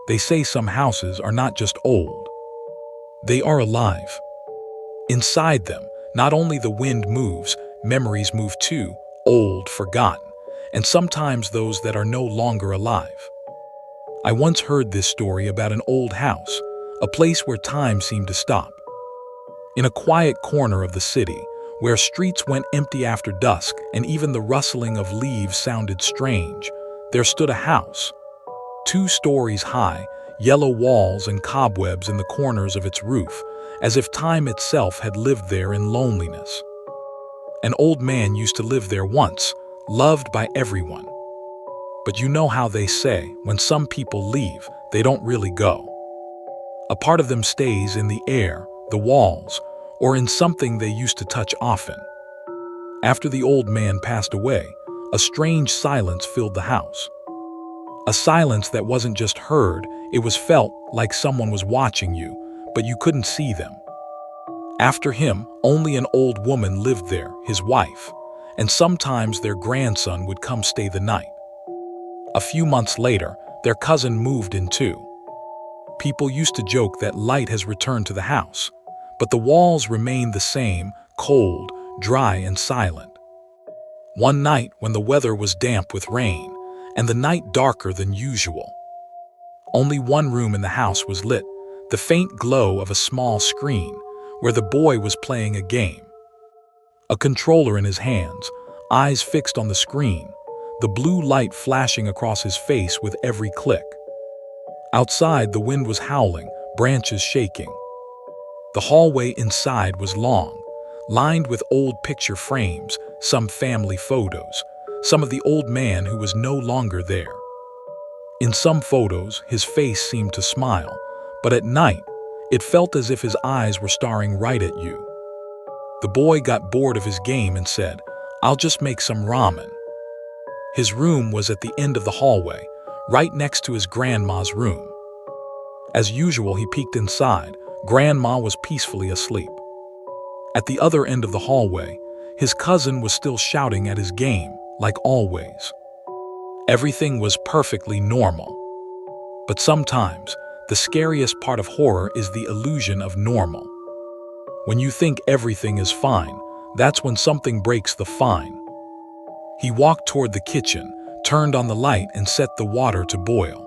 They say some houses are not just old, they are alive. Inside them, not only the wind moves, memories move too, old, forgotten, and sometimes those that are no longer alive. I once heard this story about an old house, a place where time seemed to stop. In a quiet corner of the city, where streets went empty after dusk and even the rustling of leaves sounded strange, there stood a house. 2 stories high, yellow walls and cobwebs in the corners of its roof, as if time itself had lived there in loneliness. An old man used to live there once, loved by everyone. But you know how they say, when some people leave, they don't really go. A part of them stays in the air, the walls, or in something they used to touch often. After the old man passed away, a strange silence filled the house. A silence that wasn't just heard, it was felt like someone was watching you, but you couldn't see them. After him, only an old woman lived there, his wife, and sometimes their grandson would come stay the night. A few months later, their cousin moved in too. People used to joke that light has returned to the house, but the walls remained the same, cold, dry, and silent. One night, when the weather was damp with rain, and the night darker than usual, only one room in the house was lit, the faint glow of a small screen, where the boy was playing a game. A controller in his hands, eyes fixed on the screen, the blue light flashing across his face with every click. Outside, the wind was howling, branches shaking. The hallway inside was long, lined with old picture frames, some family photos, some of the old man who was no longer there. In some photos, his face seemed to smile, but at night, it felt as if his eyes were staring right at you. The boy got bored of his game and said, "I'll just make some ramen." His room was at the end of the hallway, right next to his grandma's room. As usual, he peeked inside. Grandma was peacefully asleep. At the other end of the hallway, his cousin was still shouting at his game, like always. Everything was perfectly normal. But sometimes, the scariest part of horror is the illusion of normal. When you think everything is fine, that's when something breaks the fine. He walked toward the kitchen, turned on the light, and set the water to boil.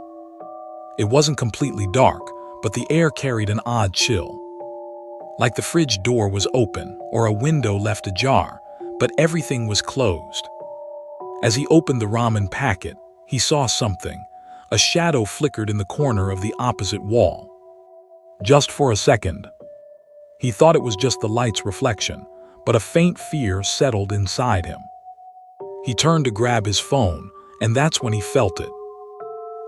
It wasn't completely dark, but the air carried an odd chill. Like the fridge door was open or a window left ajar, but everything was closed. As he opened the ramen packet, he saw something. A shadow flickered in the corner of the opposite wall. Just for a second. He thought it was just the light's reflection, but a faint fear settled inside him. He turned to grab his phone, and that's when he felt it.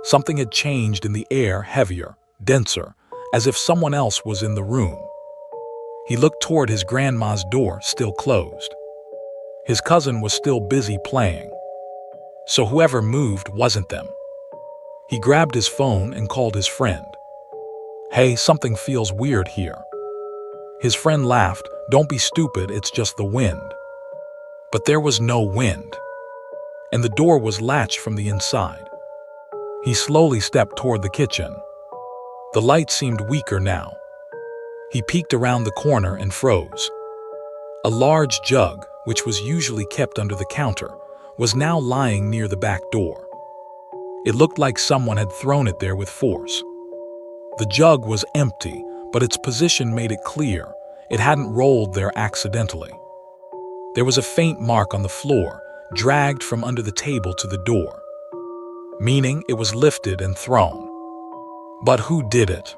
Something had changed in the air, heavier, denser, as if someone else was in the room. He looked toward his grandma's door, still closed. His cousin was still busy playing. So whoever moved wasn't them. He grabbed his phone and called his friend. "Hey, something feels weird here." His friend laughed. "Don't be stupid, it's just the wind." But there was no wind, and the door was latched from the inside. He slowly stepped toward the kitchen. The light seemed weaker now. He peeked around the corner and froze. A large jug, which was usually kept under the counter, was now lying near the back door. It looked like someone had thrown it there with force. The jug was empty, but its position made it clear it hadn't rolled there accidentally. There was a faint mark on the floor, dragged from under the table to the door, meaning it was lifted and thrown. But who did it?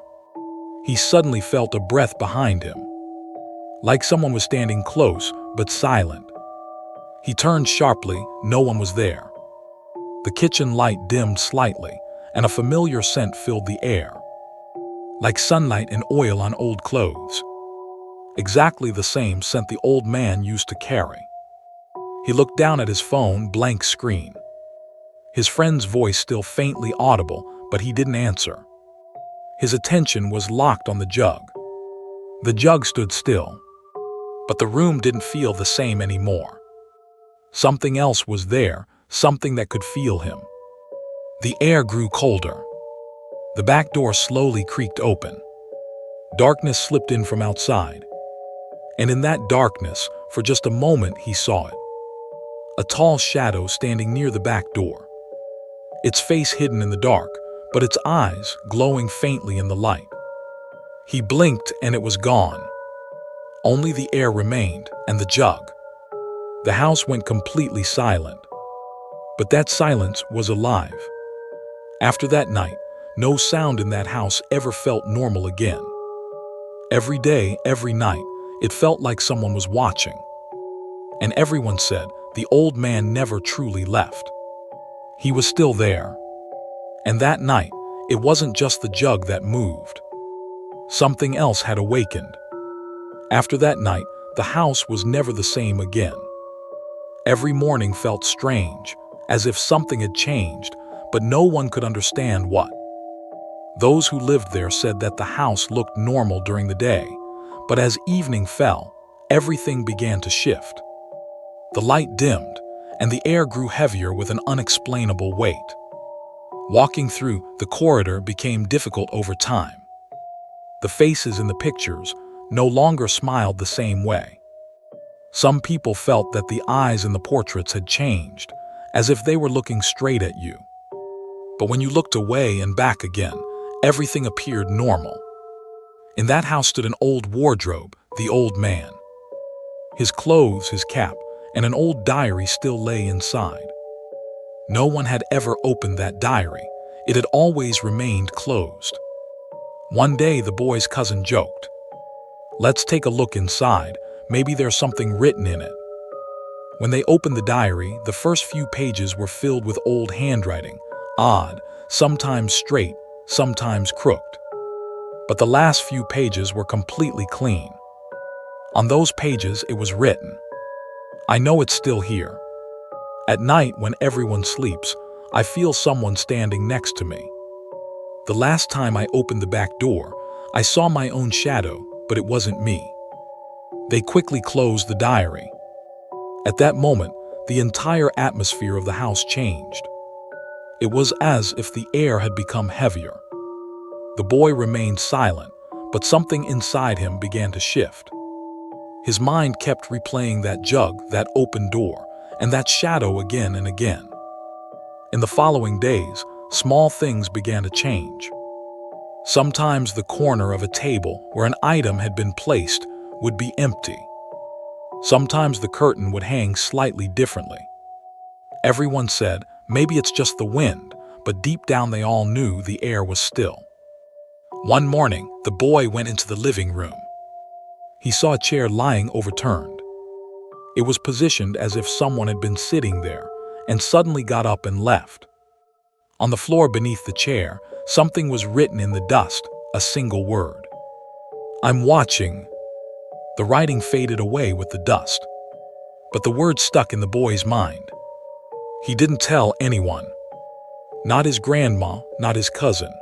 He suddenly felt a breath behind him, like someone was standing close but silent. He turned sharply. No one was there. The kitchen light dimmed slightly, and a familiar scent filled the air, like sunlight and oil on old clothes. Exactly the same scent the old man used to carry. He looked down at his phone, blank screen. His friend's voice still faintly audible, but he didn't answer. His attention was locked on the jug. The jug stood still, but the room didn't feel the same anymore. Something else was there, something that could feel him. The air grew colder. The back door slowly creaked open. Darkness slipped in from outside. And in that darkness, for just a moment, he saw it. A tall shadow standing near the back door. Its face hidden in the dark, but its eyes glowing faintly in the light. He blinked and it was gone. Only the air remained and the jug. The house went completely silent. But that silence was alive. After that night, no sound in that house ever felt normal again. Every day, every night, it felt like someone was watching. And everyone said the old man never truly left. He was still there. And that night, it wasn't just the jug that moved. Something else had awakened. After that night, the house was never the same again. Every morning felt strange, as if something had changed, but no one could understand what. Those who lived there said that the house looked normal during the day, but as evening fell, everything began to shift. The light dimmed, and the air grew heavier with an unexplainable weight. Walking through the corridor became difficult over time. The faces in the pictures no longer smiled the same way. Some people felt that the eyes in the portraits had changed, as if they were looking straight at you. But when you looked away and back again, everything appeared normal. In that house stood an old wardrobe, the old man. His clothes, his cap, and an old diary still lay inside. No one had ever opened that diary. It had always remained closed. One day the boy's cousin joked, "Let's take a look inside, maybe there's something written in it." When they opened the diary, the first few pages were filled with old handwriting, odd, sometimes straight, sometimes crooked. But the last few pages were completely clean. On those pages it was written, "I know it's still here. At night when everyone sleeps, I feel someone standing next to me. The last time I opened the back door, I saw my own shadow, but it wasn't me." They quickly closed the diary. At that moment, the entire atmosphere of the house changed. It was as if the air had become heavier. The boy remained silent, but something inside him began to shift. His mind kept replaying that jug, that open door, and that shadow again and again. In the following days, small things began to change. Sometimes the corner of a table where an item had been placed would be empty. Sometimes the curtain would hang slightly differently. Everyone said, maybe it's just the wind, but deep down they all knew the air was still. One morning, the boy went into the living room. He saw a chair lying overturned. It was positioned as if someone had been sitting there and suddenly got up and left. On the floor beneath the chair, something was written in the dust, a single word. "I'm watching." The writing faded away with the dust, but the word stuck in the boy's mind. He didn't tell anyone. Not his grandma, not his cousin.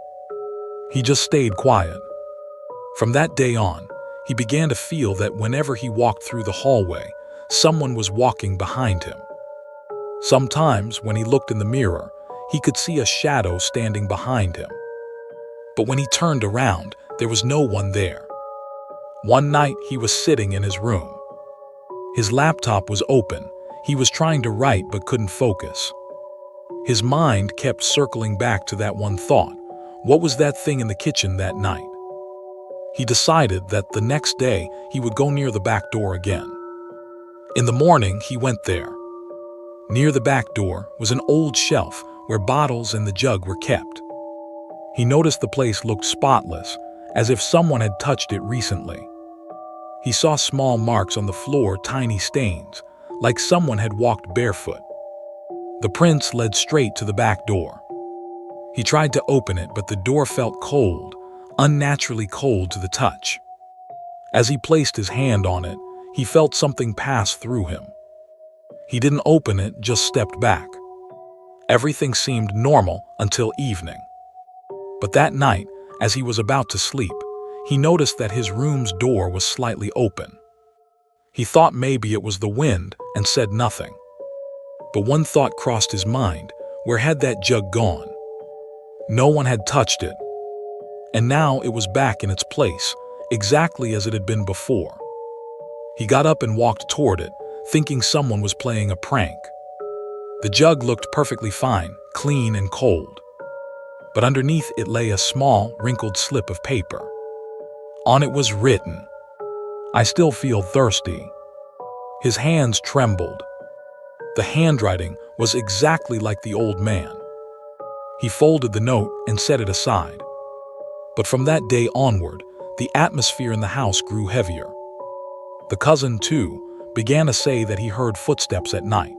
He just stayed quiet. From that day on, he began to feel that whenever he walked through the hallway, someone was walking behind him. Sometimes, when he looked in the mirror, he could see a shadow standing behind him. But when he turned around, there was no one there. One night, he was sitting in his room. His laptop was open. He was trying to write but couldn't focus. His mind kept circling back to that one thought. What was that thing in the kitchen that night? He decided that the next day he would go near the back door again. In the morning, he went there. Near the back door was an old shelf where bottles and the jug were kept. He noticed the place looked spotless, as if someone had touched it recently. He saw small marks on the floor, tiny stains, like someone had walked barefoot. The prince led straight to the back door. He tried to open it, but the door felt cold, unnaturally cold to the touch. As he placed his hand on it, he felt something pass through him. He didn't open it, just stepped back. Everything seemed normal until evening. But that night, as he was about to sleep, he noticed that his room's door was slightly open. He thought maybe it was the wind and said nothing. But one thought crossed his mind. Where had that jug gone? No one had touched it. and now it was back in its place, exactly as it had been before. He got up and walked toward it, thinking someone was playing a prank. The jug looked perfectly fine, clean and cold. But underneath it lay a small, wrinkled slip of paper. On it was written, "I still feel thirsty." His hands trembled. The handwriting was exactly like the old man. He folded the note and set it aside. But from that day onward, the atmosphere in the house grew heavier. The cousin, too, began to say that he heard footsteps at night.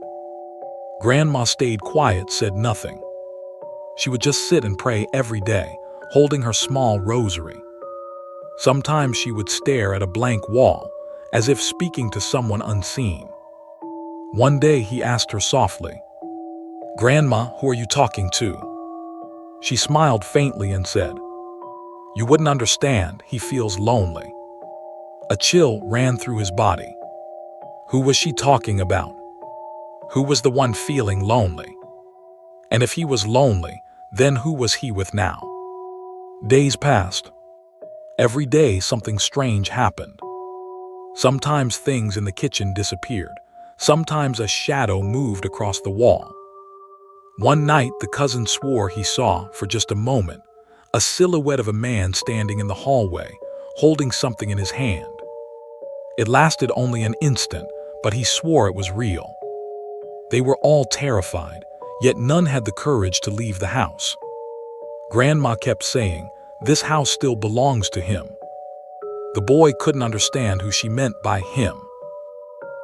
Grandma stayed quiet, said nothing. She would just sit and pray every day, holding her small rosary. Sometimes she would stare at a blank wall, as if speaking to someone unseen. One day he asked her softly, "Grandma, who are you talking to?" She smiled faintly and said, "You wouldn't understand, he feels lonely." A chill ran through his body. Who was she talking about? Who was the one feeling lonely? And if he was lonely, then who was he with now? Days passed. Every day something strange happened. Sometimes things in the kitchen disappeared. Sometimes a shadow moved across the wall. One night the cousin swore he saw, for just a moment, a silhouette of a man standing in the hallway, holding something in his hand. It lasted only an instant, but he swore it was real. They were all terrified, yet none had the courage to leave the house. Grandma kept saying, "This house still belongs to him." The boy couldn't understand who she meant by him.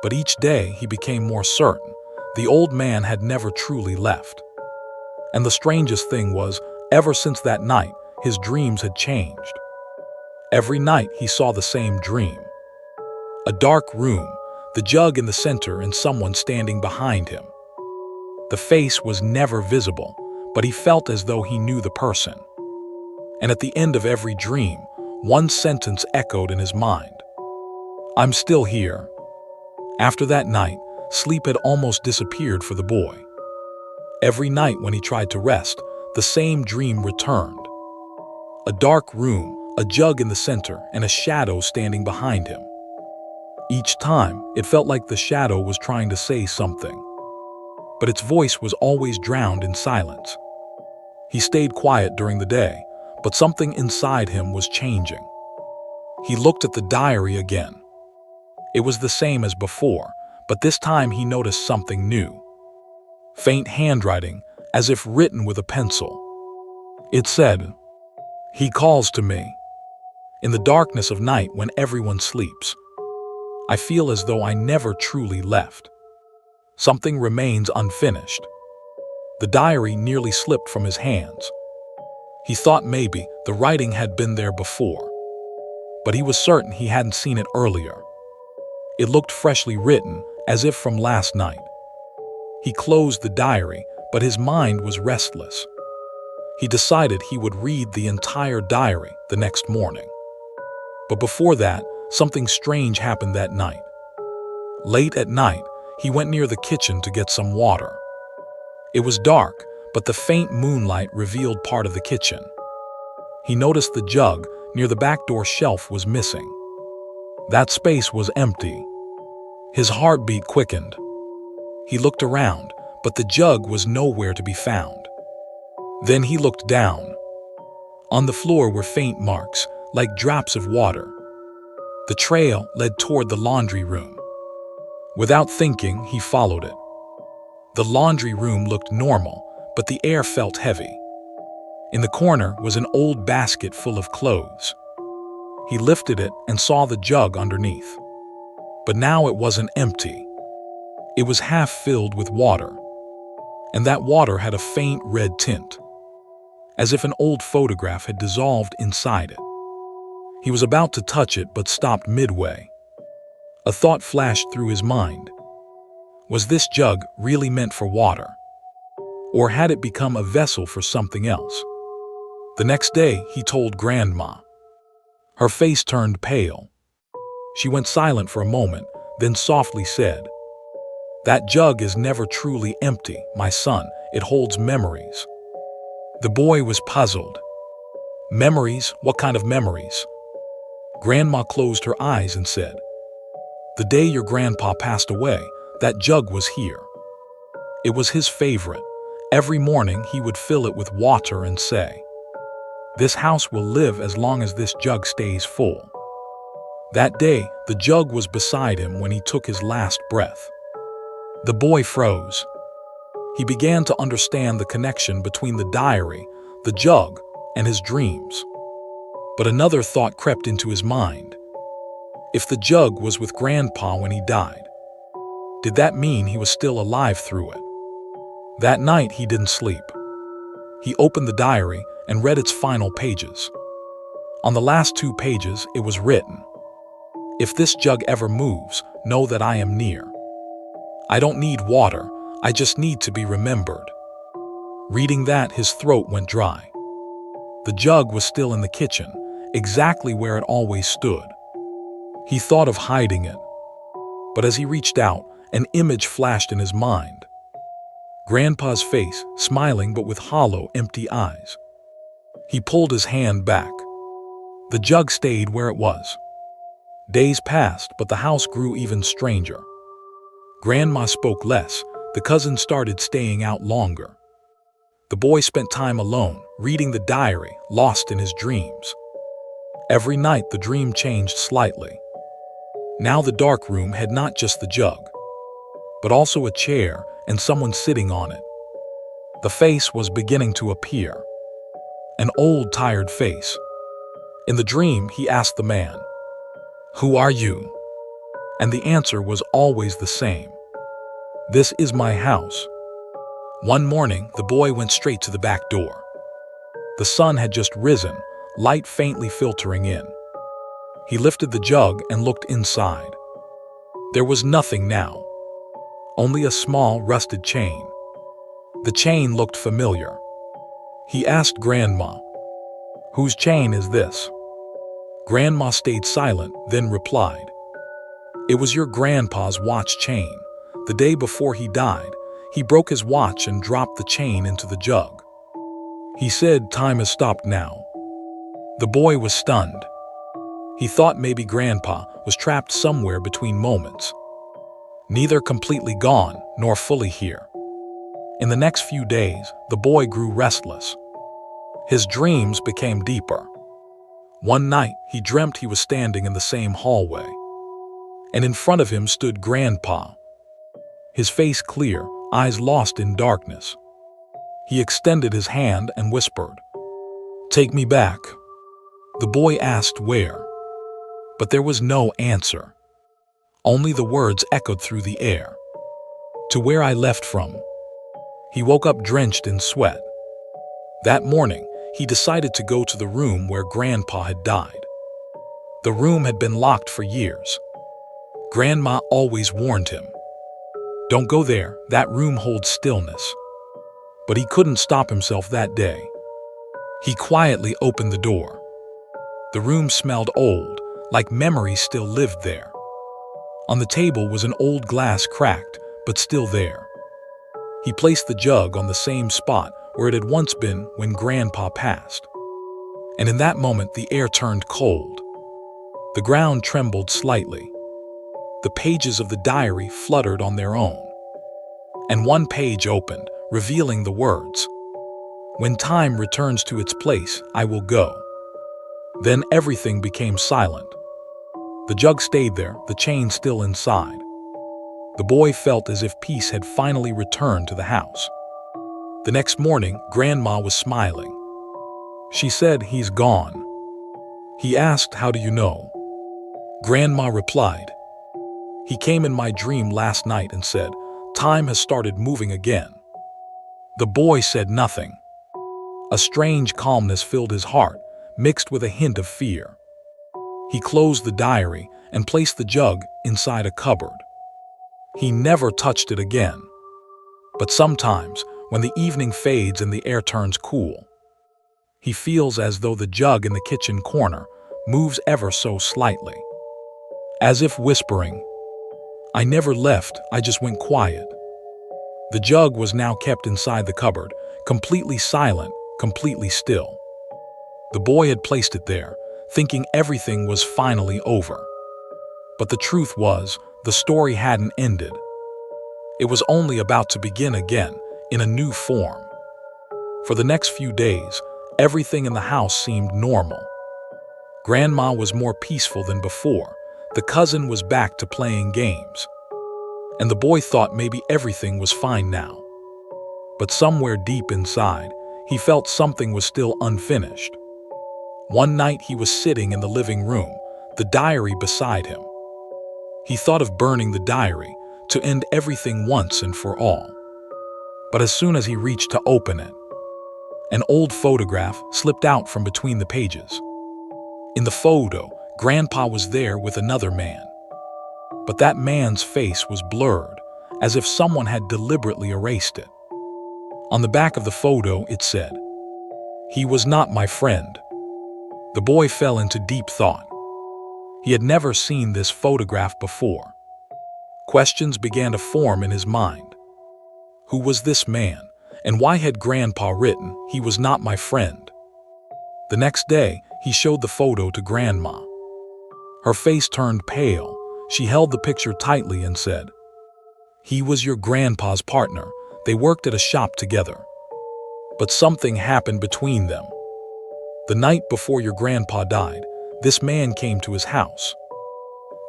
But each day he became more certain the old man had never truly left. And the strangest thing was, ever since that night, his dreams had changed. Every night he saw the same dream. A dark room, the jug in the center and someone standing behind him. The face was never visible, but he felt as though he knew the person. And at the end of every dream, one sentence echoed in his mind. "I'm still here." After that night, sleep had almost disappeared for the boy. Every night when he tried to rest, the same dream returned. A dark room, a jug in the center, and a shadow standing behind him. Each time, it felt like the shadow was trying to say something. But its voice was always drowned in silence. He stayed quiet during the day, but something inside him was changing. He looked at the diary again. It was the same as before, but this time he noticed something new. Faint handwriting, as if written with a pencil. It said, "He calls to me. In the darkness of night when everyone sleeps. I feel as though I never truly left. Something remains unfinished." The diary nearly slipped from his hands. He thought maybe the writing had been there before, but he was certain he hadn't seen it earlier. It looked freshly written, as if from last night. He closed the diary, but his mind was restless. He decided he would read the entire diary the next morning. But before that, something strange happened that night. Late at night, he went near the kitchen to get some water. It was dark, but the faint moonlight revealed part of the kitchen. He noticed the jug near the back door shelf was missing. That space was empty. His heartbeat quickened. He looked around, but the jug was nowhere to be found. Then he looked down. On the floor were faint marks, like drops of water. The trail led toward the laundry room. Without thinking, he followed it. The laundry room looked normal, but the air felt heavy. In the corner was an old basket full of clothes. He lifted it and saw the jug underneath. But now it wasn't empty. It was half filled with water. And that water had a faint red tint, as if an old photograph had dissolved inside it. He was about to touch it but stopped midway. A thought flashed through his mind. Was this jug really meant for water? Or had it become a vessel for something else? The next day, he told Grandma. Her face turned pale. She went silent for a moment, then softly said, "That jug is never truly empty, my son. It holds memories." The boy was puzzled. Memories? What kind of memories? Grandma closed her eyes and said, "The day your grandpa passed away, that jug was here. It was his favorite. Every morning he would fill it with water and say, 'This house will live as long as this jug stays full.' That day, the jug was beside him when he took his last breath." The boy froze. He began to understand the connection between the diary, the jug, and his dreams. But another thought crept into his mind. If the jug was with Grandpa when he died, did that mean he was still alive through it? That night he didn't sleep. He opened the diary and read its final pages. On the last 2 pages it was written, "If this jug ever moves, know that I am near. I don't need water, I just need to be remembered." Reading that, his throat went dry. The jug was still in the kitchen, exactly where it always stood. He thought of hiding it, but as he reached out, an image flashed in his mind. Grandpa's face, smiling but with hollow, empty eyes. He pulled his hand back. The jug stayed where it was. Days passed, but the house grew even stranger. Grandma spoke less, the cousins started staying out longer. The boy spent time alone, reading the diary, lost in his dreams. Every night the dream changed slightly. Now the dark room had not just the jug, but also a chair and someone sitting on it. The face was beginning to appear. An old, tired face. In the dream, he asked the man, "Who are you?" And the answer was always the same. "This is my house." One morning, the boy went straight to the back door. The sun had just risen, light faintly filtering in. He lifted the jug and looked inside. There was nothing now. Only a small, rusted chain. The chain looked familiar. He asked Grandma, "Whose chain is this?" Grandma stayed silent, then replied, "It was your grandpa's watch chain. The day before he died, he broke his watch and dropped the chain into the jug. He said time has stopped now." The boy was stunned. He thought maybe Grandpa was trapped somewhere between moments, neither completely gone nor fully here. In the next few days, the boy grew restless. His dreams became deeper. One night, he dreamt he was standing in the same hallway, and in front of him stood Grandpa. His face clear, eyes lost in darkness. He extended his hand and whispered, "Take me back." The boy asked where, but there was no answer. Only the words echoed through the air. "To where I left from." He woke up drenched in sweat. That morning, he decided to go to the room where Grandpa had died. The room had been locked for years. Grandma always warned him, "Don't go there, that room holds stillness." But he couldn't stop himself that day. He quietly opened the door. The room smelled old, like memories still lived there. On the table was an old glass, cracked, but still there. He placed the jug on the same spot where it had once been when Grandpa passed. And in that moment, the air turned cold. The ground trembled slightly. The pages of the diary fluttered on their own. And one page opened, revealing the words, "When time returns to its place, I will go." Then everything became silent. The jug stayed there, the chain still inside. The boy felt as if peace had finally returned to the house. The next morning, Grandma was smiling. She said, "He's gone." He asked, "How do you know?" Grandma replied, "He came in my dream last night and said, 'Time has started moving again.'" The boy said nothing. A strange calmness filled his heart, mixed with a hint of fear. He closed the diary and placed the jug inside a cupboard. He never touched it again. But sometimes, when the evening fades and the air turns cool, he feels as though the jug in the kitchen corner moves ever so slightly, as if whispering, "I never left, I just went quiet." The jug was now kept inside the cupboard, completely silent, completely still. The boy had placed it there, thinking everything was finally over. But the truth was, the story hadn't ended. It was only about to begin again, in a new form. For the next few days, everything in the house seemed normal. Grandma was more peaceful than before. The cousin was back to playing games. And the boy thought maybe everything was fine now. But somewhere deep inside, he felt something was still unfinished. One night he was sitting in the living room, the diary beside him. He thought of burning the diary to end everything once and for all. But as soon as he reached to open it, an old photograph slipped out from between the pages. In the photo, Grandpa was there with another man. But that man's face was blurred, as if someone had deliberately erased it. On the back of the photo, it said, "He was not my friend." The boy fell into deep thought. He had never seen this photograph before. Questions began to form in his mind. Who was this man, and why had Grandpa written, "He was not my friend"? The next day, he showed the photo to Grandma. Her face turned pale. She held the picture tightly and said, "He was your grandpa's partner. They worked at a shop together. But something happened between them. The night before your grandpa died, this man came to his house.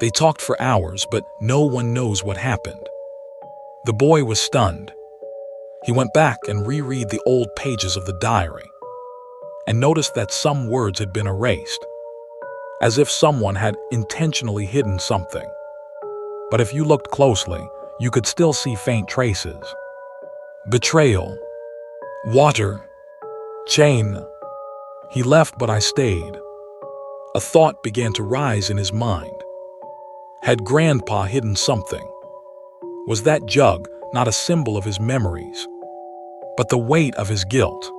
They talked for hours, but no one knows what happened." The boy was stunned. He went back and reread the old pages of the diary and noticed that some words had been erased, as if someone had intentionally hidden something. But if you looked closely, you could still see faint traces. Betrayal. Water. Chain. He left, but I stayed. A thought began to rise in his mind. Had Grandpa hidden something? Was that jug not a symbol of his memories, but the weight of his guilt?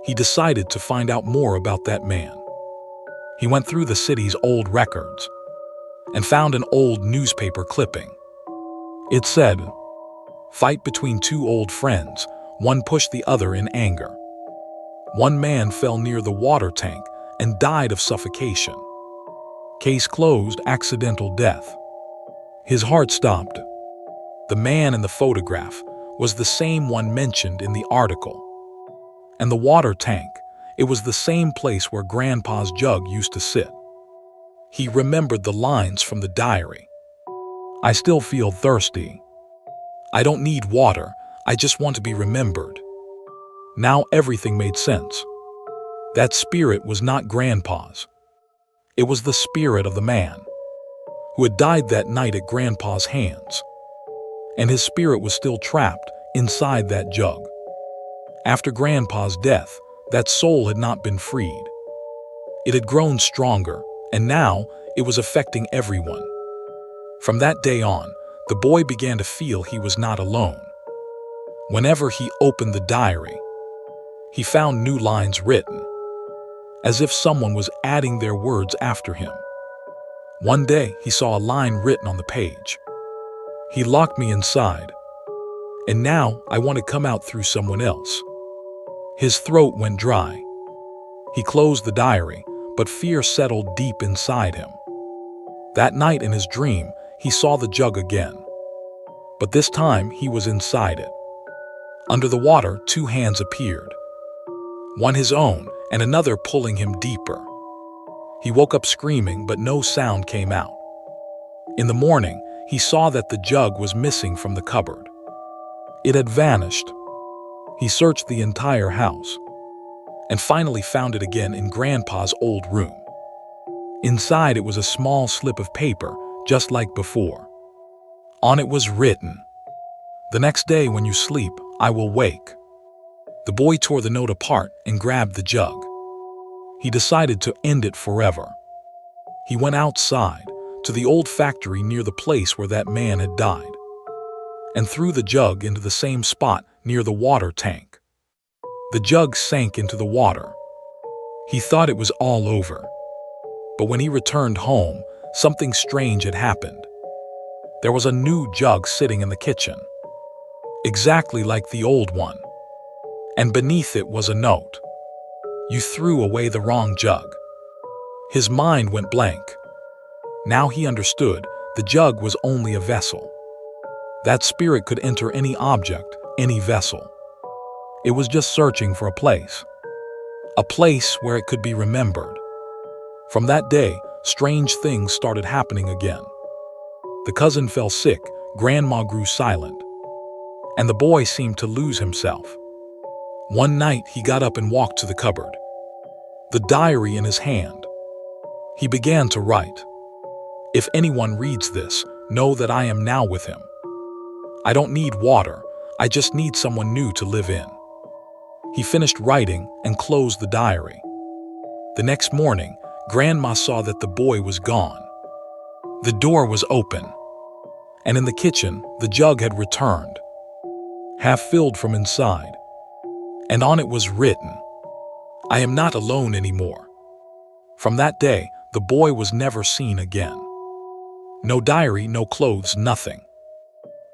He decided to find out more about that man. He went through the city's old records and found an old newspaper clipping. It said, "Fight between two old friends. One pushed the other in anger. One man fell near the water tank and died of suffocation. Case closed, accidental death." His heart stopped. The man in the photograph was the same one mentioned in the article. And the water tank, it was the same place where Grandpa's jug used to sit. He remembered the lines from the diary. "I still feel thirsty. I don't need water, I just want to be remembered." Now everything made sense. That spirit was not Grandpa's. It was the spirit of the man who had died that night at Grandpa's hands. And his spirit was still trapped inside that jug. After Grandpa's death, that soul had not been freed. It had grown stronger, and now it was affecting everyone. From that day on, the boy began to feel he was not alone. Whenever he opened the diary, he found new lines written, as if someone was adding their words after him. One day, he saw a line written on the page. "He locked me inside, and now I want to come out through someone else." His throat went dry. He closed the diary, but fear settled deep inside him. That night in his dream, he saw the jug again. But this time, he was inside it. Under the water, two hands appeared. One his own, and another pulling him deeper. He woke up screaming, but no sound came out. In the morning, he saw that the jug was missing from the cupboard. It had vanished. He searched the entire house and finally found it again in Grandpa's old room. Inside it was a small slip of paper, just like before. On it was written, "The next day when you sleep, I will wake." The boy tore the note apart and grabbed the jug. He decided to end it forever. He went outside to the old factory near the place where that man had died and threw the jug into the same spot near the water tank. The jug sank into the water. He thought it was all over. But when he returned home, something strange had happened. There was a new jug sitting in the kitchen, exactly like the old one. And beneath it was a note. You threw away the wrong jug. His mind went blank. Now he understood the jug was only a vessel. That spirit could enter any object, any vessel. It was just searching for a place where it could be remembered. From that day, strange things started happening again. The cousin fell sick, grandma grew silent, and the boy seemed to lose himself. One night, he got up and walked to the cupboard, the diary in his hand. He began to write. If anyone reads this, know that I am now with him. I don't need water, I just need someone new to live in. He finished writing and closed the diary. The next morning, Grandma saw that the boy was gone. The door was open, and in the kitchen, the jug had returned, half filled from inside, and on it was written, I am not alone anymore. From that day, the boy was never seen again. No diary, no clothes, nothing.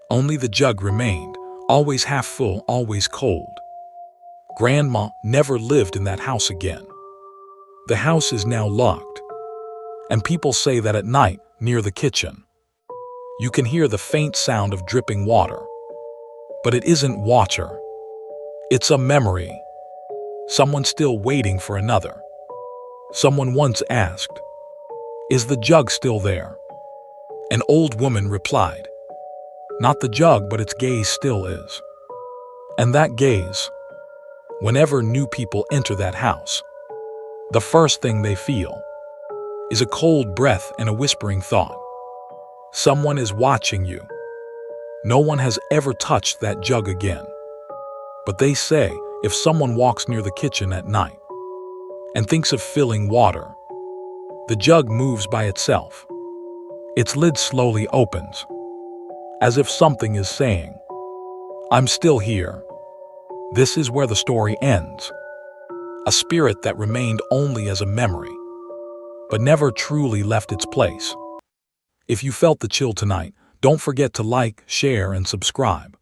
Only the jug remained, always half full, always cold. Grandma never lived in that house again. The house is now locked, and people say that at night, near the kitchen, you can hear the faint sound of dripping water. But it isn't water. It's a memory. Someone still waiting for another. Someone once asked, is the jug still there? An old woman replied, not the jug, but its gaze still is. And that gaze, whenever new people enter that house, the first thing they feel is a cold breath and a whispering thought. Someone is watching you. No one has ever touched that jug again. But they say if someone walks near the kitchen at night and thinks of filling water, the jug moves by itself. Its lid slowly opens, as if something is saying, I'm still here. This is where the story ends. A spirit that remained only as a memory, but never truly left its place. If you felt the chill tonight, don't forget to like, share, and subscribe.